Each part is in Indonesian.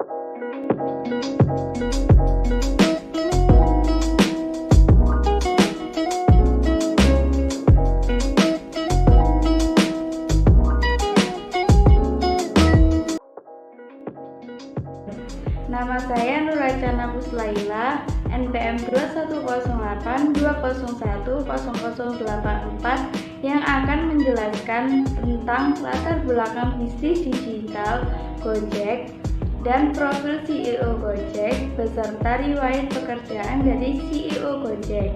Nama saya Nuracana Muslaila, NPM 210820101084 yang akan menjelaskan tentang latar belakang bisnis digital Gojek dan profil CEO Gojek beserta riwayat pekerjaan dari CEO Gojek.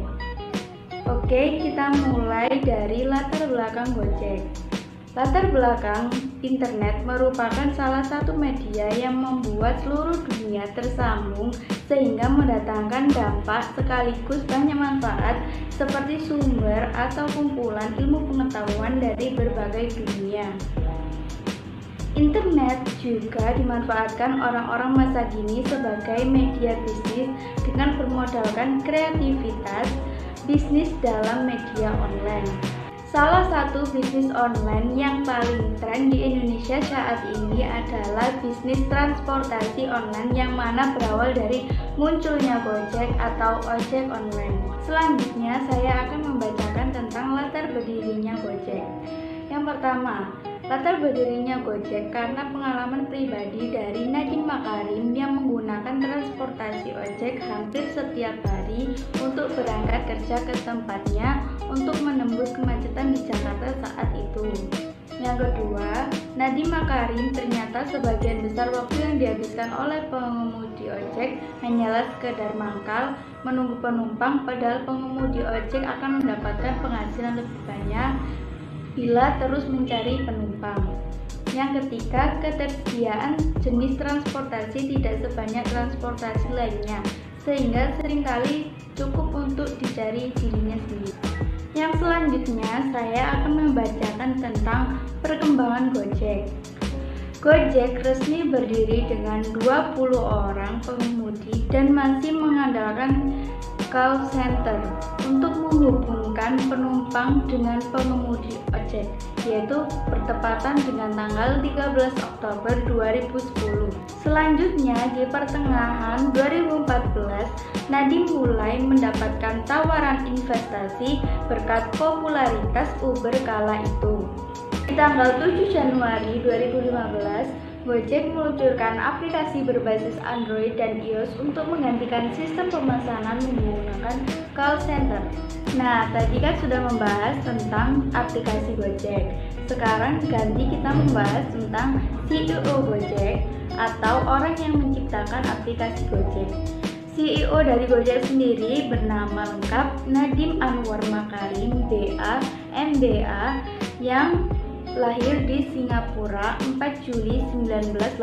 Oke, kita mulai dari latar belakang Gojek. Latar belakang internet merupakan salah satu media yang membuat seluruh dunia tersambung sehingga mendatangkan dampak sekaligus banyak manfaat seperti sumber atau kumpulan ilmu pengetahuan dari berbagai dunia. Internet juga dimanfaatkan orang-orang masa kini sebagai media bisnis dengan bermodalkan kreativitas bisnis dalam media online. Salah satu bisnis online yang paling tren di Indonesia saat ini adalah bisnis transportasi online yang mana berawal dari munculnya Gojek atau ojek online. Selanjutnya saya akan membacakan tentang latar berdirinya Gojek. Yang pertama, latar berdirinya Gojek karena pengalaman pribadi dari Nadiem Makarim yang menggunakan transportasi ojek hampir setiap hari untuk berangkat kerja ke tempatnya untuk menembus kemacetan di Jakarta saat itu. Yang kedua, Nadiem Makarim ternyata sebagian besar waktu yang dihabiskan oleh pengemudi ojek hanyalah sekedar mangkal menunggu penumpang, padahal pengemudi ojek akan mendapatkan penghasilan lebih banyak bila terus mencari penumpang. Yang ketiga, ketersediaan jenis transportasi tidak sebanyak transportasi lainnya, sehingga seringkali cukup untuk dicari dirinya sendiri. Yang selanjutnya, saya akan membacakan tentang perkembangan Gojek. Gojek resmi berdiri dengan 20 orang pengemudi dan masih mengandalkan call center untuk menghubungkan penumpang dengan pengemudi ojek, yaitu bertepatan dengan tanggal 13 Oktober 2010. Selanjutnya, di pertengahan 2014, Nadiem mulai mendapatkan tawaran investasi berkat popularitas Uber kala itu. Di tanggal 7 Januari 2015, Gojek meluncurkan aplikasi berbasis Android dan iOS untuk menggantikan sistem pemesanan menggunakan call center. Nah, tadi kan sudah membahas tentang aplikasi Gojek. Sekarang ganti kita membahas tentang CEO Gojek atau orang yang menciptakan aplikasi Gojek. CEO dari Gojek sendiri bernama lengkap Nadiem Anwar Makarim, BA, MBA, yang lahir di Singapura 4 Juli 1984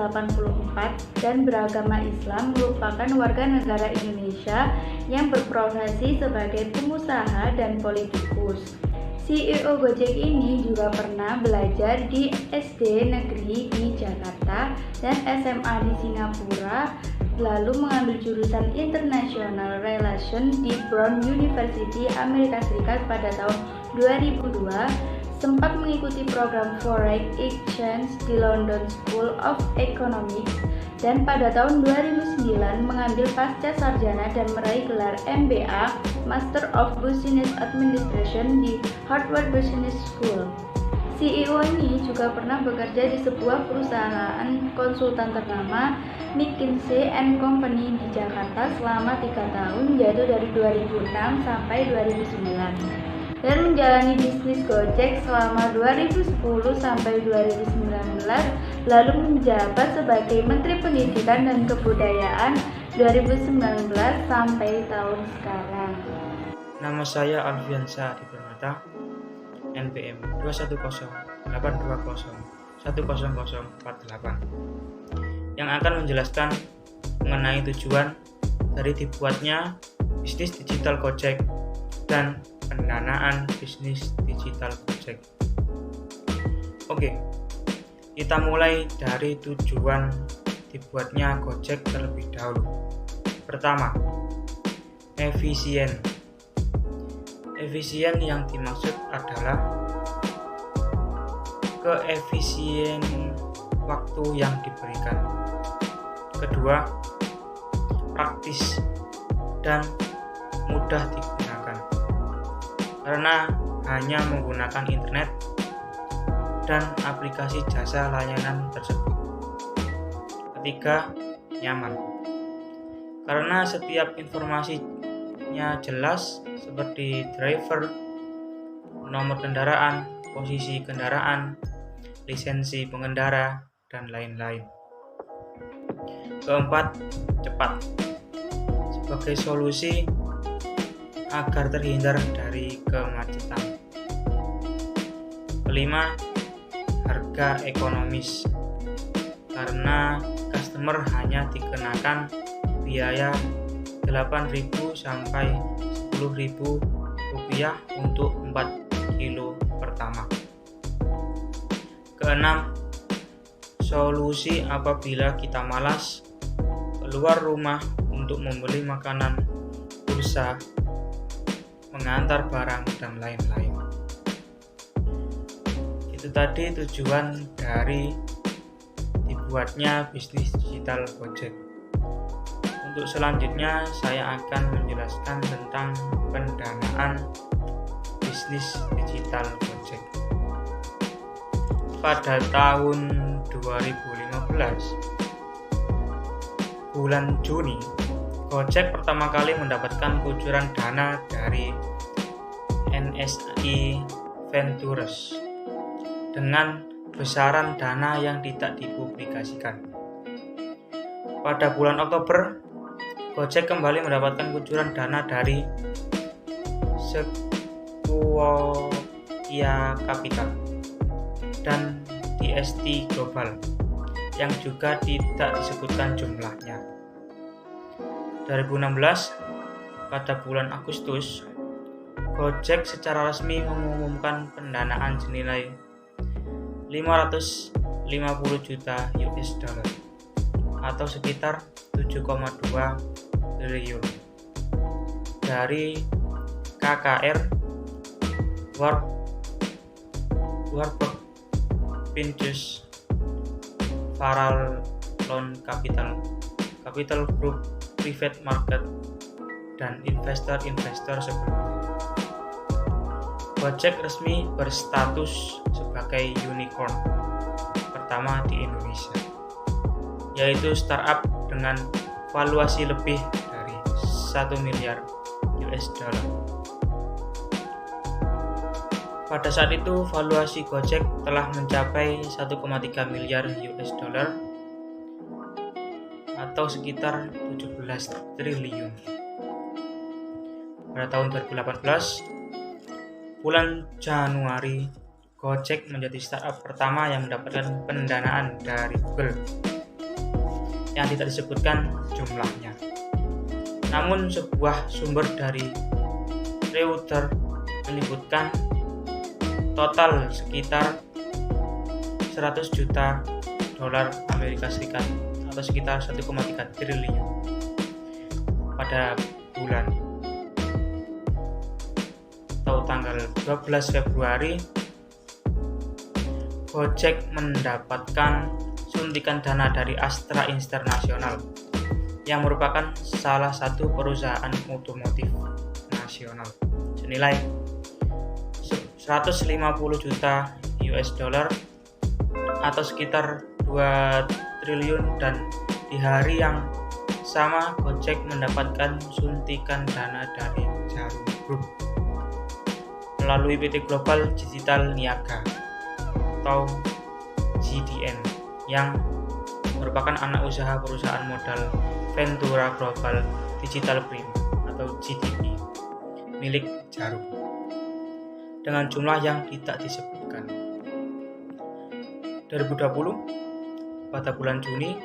dan beragama Islam, merupakan warga negara Indonesia yang berprofesi sebagai pengusaha dan politikus. CEO Gojek ini juga pernah belajar di SD negeri di Jakarta dan SMA di Singapura, lalu mengambil jurusan International Relations di Brown University, Amerika Serikat pada tahun 2002. Sempat mengikuti program Foreign Exchange di London School of Economics dan pada tahun 2009 mengambil pasca sarjana dan meraih gelar MBA Master of Business Administration di Harvard Business School. CEO ini juga pernah bekerja di sebuah perusahaan konsultan ternama McKinsey & Company di Jakarta selama 3 tahun, yaitu dari 2006 sampai 2009. Dan menjalani bisnis Gojek selama 2010 sampai 2019, lalu menjabat sebagai Menteri Pendidikan dan Kebudayaan 2019 sampai tahun sekarang. Nama saya Alfiansyah Dipermata, NPM 210820101048, yang akan menjelaskan mengenai tujuan dari dibuatnya bisnis digital Gojek dan pendanaan bisnis digital Gojek. Oke, kita mulai dari tujuan dibuatnya Gojek terlebih dahulu. Pertama, efisien. Efisien yang dimaksud adalah keefisien waktu yang diberikan. Kedua, praktis dan mudah digunakan karena hanya menggunakan internet dan aplikasi jasa layanan tersebut. Ketiga, nyaman karena setiap informasinya jelas seperti driver, nomor kendaraan, posisi kendaraan, lisensi pengendara, dan lain-lain. Keempat, cepat sebagai solusi agar terhindar dari kemacetan. Kelima, harga ekonomis karena customer hanya dikenakan biaya 8.000 sampai 10.000 rupiah untuk 4 kilo pertama. Keenam, solusi apabila kita malas keluar rumah untuk membeli makanan, pulsa, mengantar barang, dan lain-lain. Itu tadi tujuan dari dibuatnya bisnis digital Gojek. Untuk selanjutnya saya akan menjelaskan tentang pendanaan bisnis digital Gojek. Pada tahun 2015, bulan Juni, Gojek pertama kali mendapatkan kucuran dana dari NSI Ventures dengan besaran dana yang tidak dipublikasikan. Pada bulan Oktober, Gojek kembali mendapatkan kucuran dana dari Sequoia Capital dan DST Global yang juga tidak disebutkan jumlahnya. 2016, pada bulan Agustus, Gojek secara resmi mengumumkan pendanaan senilai 550 juta US dollar atau sekitar 7,2 triliun dari KKR, Warburg Pincus, Farallon Capital, Capital Group Private Market, dan investor-investor sebelumnya. Gojek resmi berstatus sebagai unicorn pertama di Indonesia, yaitu startup dengan valuasi lebih dari 1 miliar US dollar. Pada saat itu, valuasi Gojek telah mencapai 1,3 miliar US dollar atau sekitar 17 triliun. Pada tahun 2018, bulan Januari, Gojek menjadi startup pertama yang mendapatkan pendanaan dari Google yang tidak disebutkan jumlahnya. Namun sebuah sumber dari Reuters menyebutkan total sekitar 100 juta dolar Amerika Serikat atau sekitar 1,3 triliun pada bulan atau tanggal 12 Februari. Gojek mendapatkan suntikan dana dari Astra International yang merupakan salah satu perusahaan otomotif nasional senilai 150 juta US dollar atau sekitar 2 triliun, dan di hari yang sama Gojek mendapatkan suntikan dana dari Jarum Group melalui PT Global Digital Niaga atau GDN yang merupakan anak usaha perusahaan modal Ventura Global Digital Print atau GDP milik Jarum dengan jumlah yang tidak disebutkan. 2020, pada bulan Juni,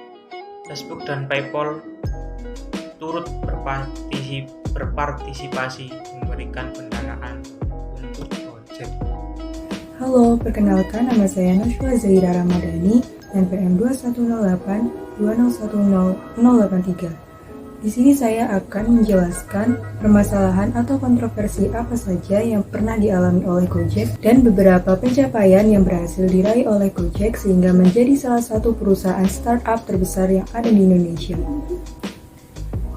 Facebook dan PayPal turut berpartisipasi memberikan pendanaan untuk Gojek. Halo, perkenalkan nama saya Nushwa Zaira Ramadhani, NPM 2108 2010 083. Di sini saya akan menjelaskan permasalahan atau kontroversi apa saja yang pernah dialami oleh Gojek dan beberapa pencapaian yang berhasil diraih oleh Gojek sehingga menjadi salah satu perusahaan startup terbesar yang ada di Indonesia.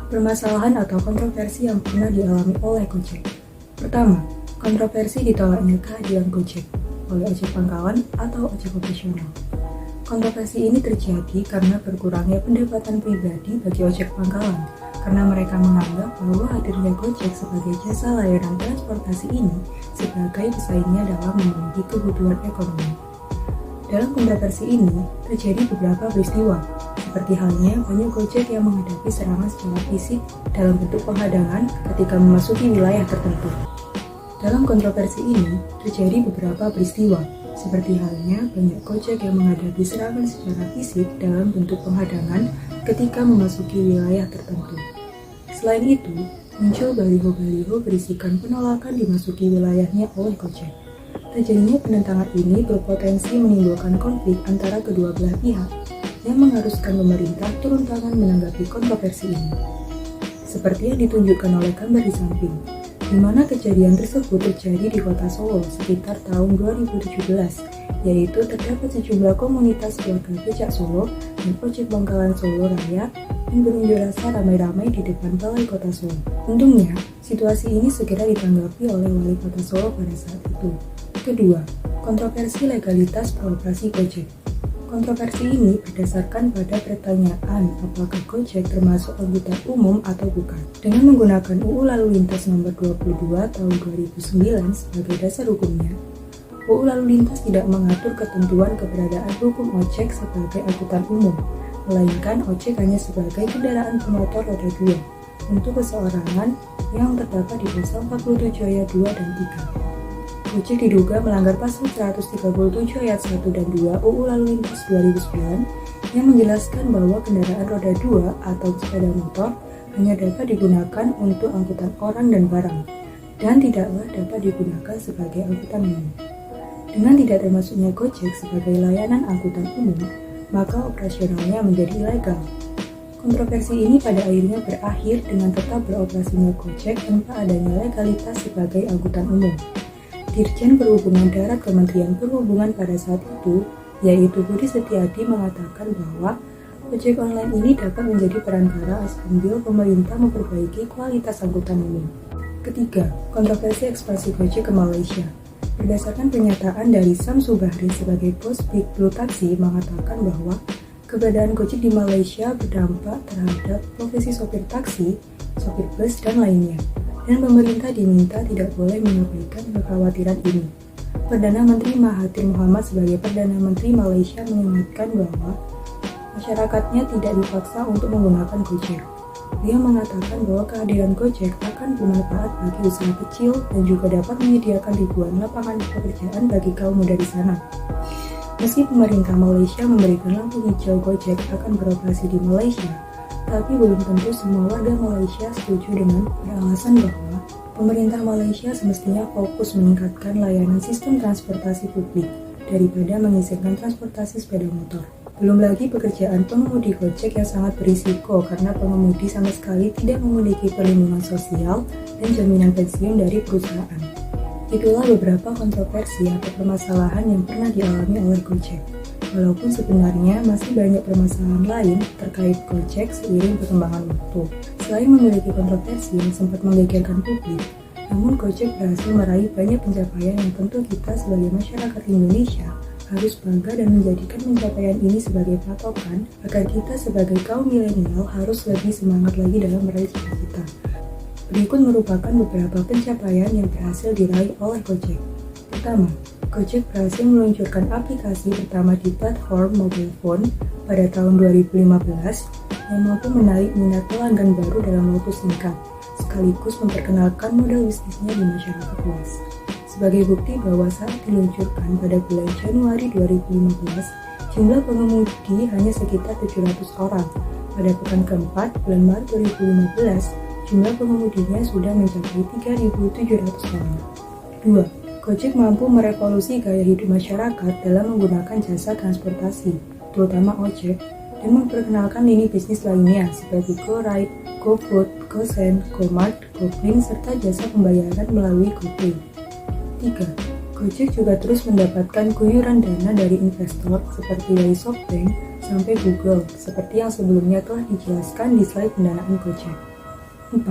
Permasalahan atau kontroversi yang pernah dialami oleh Gojek. Pertama, kontroversi ditolaknya kehadiran Gojek oleh ojek pangkalan atau ojek operasional. Kontroversi ini terjadi karena berkurangnya pendapatan pribadi bagi ojek pangkalan karena mereka menganggap bahwa hadirnya Gojek sebagai jasa layanan transportasi ini sebagai pesaingnya dalam memenuhi kebutuhan ekonomi. Dalam kontroversi ini, terjadi beberapa peristiwa, seperti halnya banyak Gojek yang menghadapi serangan secara fisik dalam bentuk penghadangan ketika memasuki wilayah tertentu. Dalam kontroversi ini, terjadi beberapa peristiwa, seperti halnya banyak Gojek yang menghadapi serangan secara fisik dalam bentuk penghadangan ketika memasuki wilayah tertentu. Selain itu, muncul baliho-baliho berisikan penolakan dimasuki wilayahnya oleh Gojek. Terjadinya penentangan ini berpotensi menimbulkan konflik antara kedua belah pihak yang mengharuskan pemerintah turun tangan menanggapi kontroversi ini. Seperti yang ditunjukkan oleh gambar di samping, di mana kejadian tersebut terjadi di kota Solo sekitar tahun 2017, yaitu terdapat sejumlah komunitas keluarga becak Solo dan ojek pangkalan Solo Raya yang berunjuk rasa ramai-ramai di depan balai kota Solo. Untungnya, situasi ini segera ditanggapi oleh wali kota Solo pada saat itu. Kedua, kontroversi legalitas beroperasi Gojek. Kontroversi ini berdasarkan pada pertanyaan apakah Gojek termasuk angkutan umum atau bukan. Dengan menggunakan UU Lalu Lintas nomor 22 tahun 2009 sebagai dasar hukumnya, UU Lalu Lintas tidak mengatur ketentuan keberadaan hukum ojek sebagai angkutan umum, melainkan ojek hanya sebagai kendaraan bermotor roda 2 untuk perseorangan yang terdapat di pasal 47 ayat 2 dan 3. Gojek diduga melanggar pasal 137 ayat 1 dan 2 UU Lalu Lintas 2009 yang menjelaskan bahwa kendaraan roda 2 atau sepeda motor hanya dapat digunakan untuk angkutan orang dan barang dan tidaklah dapat digunakan sebagai angkutan umum. Dengan tidak termasuknya Gojek sebagai layanan angkutan umum, maka operasionalnya menjadi ilegal. Kontroversi ini pada akhirnya berakhir dengan tetap beroperasinya Gojek tanpa adanya legalitas sebagai angkutan umum. Dirjen Perhubungan Darat Kementerian Perhubungan pada saat itu, yaitu Budi Setiadi, mengatakan bahwa ojek online ini dapat menjadi perantara sambil pemerintah memperbaiki kualitas angkutan umum. Ketiga, kontroversi ekspansi Gojek ke Malaysia. Berdasarkan pernyataan dari Samsu Bahri sebagai bos Big Blue Taxi mengatakan bahwa keberadaan Gojek di Malaysia berdampak terhadap profesi sopir taksi, sopir bus, dan lainnya. Dan pemerintah diminta tidak boleh mengabaikan kekhawatiran ini. Perdana Menteri Mahathir Mohamad sebagai Perdana Menteri Malaysia mengingatkan bahwa masyarakatnya tidak dipaksa untuk menggunakan Gojek. Dia mengatakan bahwa kehadiran Gojek akan bermanfaat bagi usaha kecil dan juga dapat menyediakan ribuan lapangan pekerjaan bagi kaum muda di sana. Meski pemerintah Malaysia memberikan lampu hijau Gojek akan beroperasi di Malaysia, tapi belum tentu semua warga Malaysia setuju dengan beralasan bahwa pemerintah Malaysia semestinya fokus meningkatkan layanan sistem transportasi publik daripada mengizinkan transportasi sepeda motor. Belum lagi pekerjaan pengemudi Gojek yang sangat berisiko karena pengemudi sama sekali tidak memiliki perlindungan sosial dan jaminan pensiun dari perusahaan. Itulah beberapa kontroversi atau permasalahan yang pernah dialami oleh Gojek. Walaupun sebenarnya masih banyak permasalahan lain terkait Gojek seiring perkembangan waktu. Selain memiliki kontroversi yang sempat menggegerkan publik, namun Gojek berhasil meraih banyak pencapaian yang tentu kita sebagai masyarakat Indonesia harus bangga dan menjadikan pencapaian ini sebagai patokan agar kita sebagai kaum milenial harus lebih semangat lagi dalam meraih cita-cita. Berikut merupakan beberapa pencapaian yang berhasil diraih oleh Gojek. Pertama, Gojek berhasil meluncurkan aplikasi pertama di platform mobile phone pada tahun 2015 yang mampu menarik minat pelanggan baru dalam waktu singkat, sekaligus memperkenalkan model bisnisnya di masyarakat luas. Sebagai bukti bahwa saat diluncurkan pada bulan Januari 2015, jumlah pengemudi hanya sekitar 700 orang. Pada pekan keempat bulan Maret 2015, jumlah pengemudinya sudah mencapai 3.700 orang. 2. Gojek mampu merevolusi gaya hidup masyarakat dalam menggunakan jasa transportasi, terutama ojek. dan memperkenalkan lini bisnis lainnya seperti GoRide, GoFood, GoSend, GoMart, GoPrint, serta jasa pembayaran melalui GoPay. 3. Gojek juga terus mendapatkan guyuran dana dari investor seperti dari SoftBank sampai Google, seperti yang sebelumnya telah dijelaskan di slide pendanaan Gojek. 4.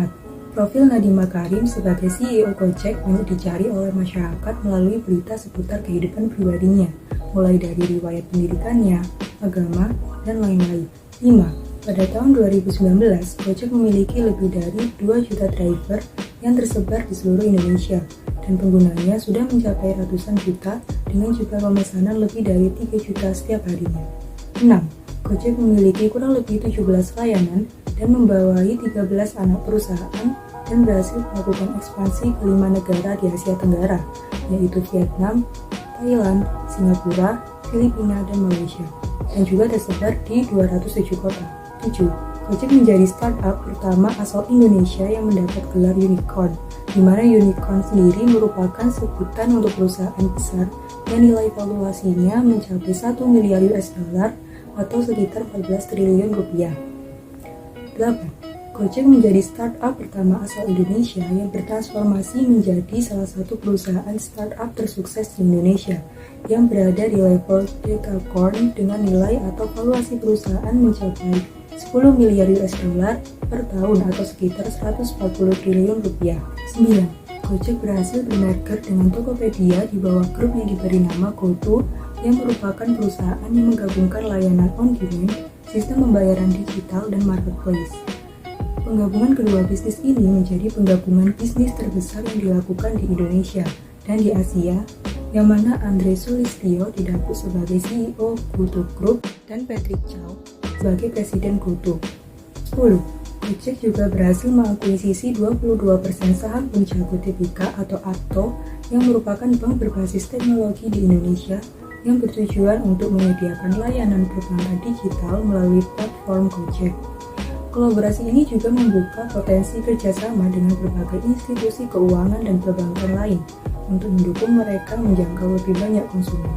Profil Nadiem Makarim sebagai CEO Gojek banyak dicari oleh masyarakat melalui berita seputar kehidupan pribadinya, mulai dari riwayat pendidikannya, agama, dan lain-lain. 5. Pada tahun 2019, Gojek memiliki lebih dari 2 juta driver yang tersebar di seluruh Indonesia, dan penggunanya sudah mencapai ratusan juta dengan jumlah pemesanan lebih dari 3 juta setiap harinya. 6. Gojek memiliki kurang lebih 17 layanan dan membawahi 13 anak perusahaan dan berhasil melakukan ekspansi ke 5 negara di Asia Tenggara, yaitu Vietnam, Thailand, Singapura, Filipina, dan Malaysia, dan juga tersebar di 207 kota. 7. Gojek menjadi startup pertama asal Indonesia yang mendapat gelar unicorn, di mana unicorn sendiri merupakan sebutan untuk perusahaan besar yang nilai valuasinya mencapai 1 miliar US dollar atau sekitar 14 triliun rupiah. 8. Gojek menjadi startup pertama asal Indonesia yang bertransformasi menjadi salah satu perusahaan startup tersukses di Indonesia yang berada di level Decacorn dengan nilai atau valuasi perusahaan mencapai 10 miliar US dollar per tahun atau sekitar 140 triliun rupiah. 9. Gojek berhasil bermerger dengan Tokopedia di bawah grup yang diberi nama GoTo yang merupakan perusahaan yang menggabungkan layanan on-demand, sistem pembayaran digital, dan marketplace. Penggabungan kedua bisnis ini menjadi penggabungan bisnis terbesar yang dilakukan di Indonesia dan di Asia, yang mana Andre Sulistyo didapuk sebagai CEO GoTo Group dan Patrick Chow sebagai Presiden GoTo. 10. Gojek juga berhasil mengakuisisi 22% saham Punjago Tbk atau ATO yang merupakan bank berbasis teknologi di Indonesia yang bertujuan untuk menyediakan layanan perbankan digital melalui platform Gojek. Kolaborasi ini juga membuka potensi kerjasama dengan berbagai institusi keuangan dan perbankan lain untuk mendukung mereka menjangkau lebih banyak konsumen.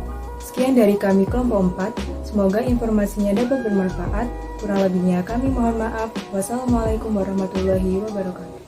Sekian dari kami kelompok 4, semoga informasinya dapat bermanfaat, kurang lebihnya kami mohon maaf. Wassalamualaikum warahmatullahi wabarakatuh.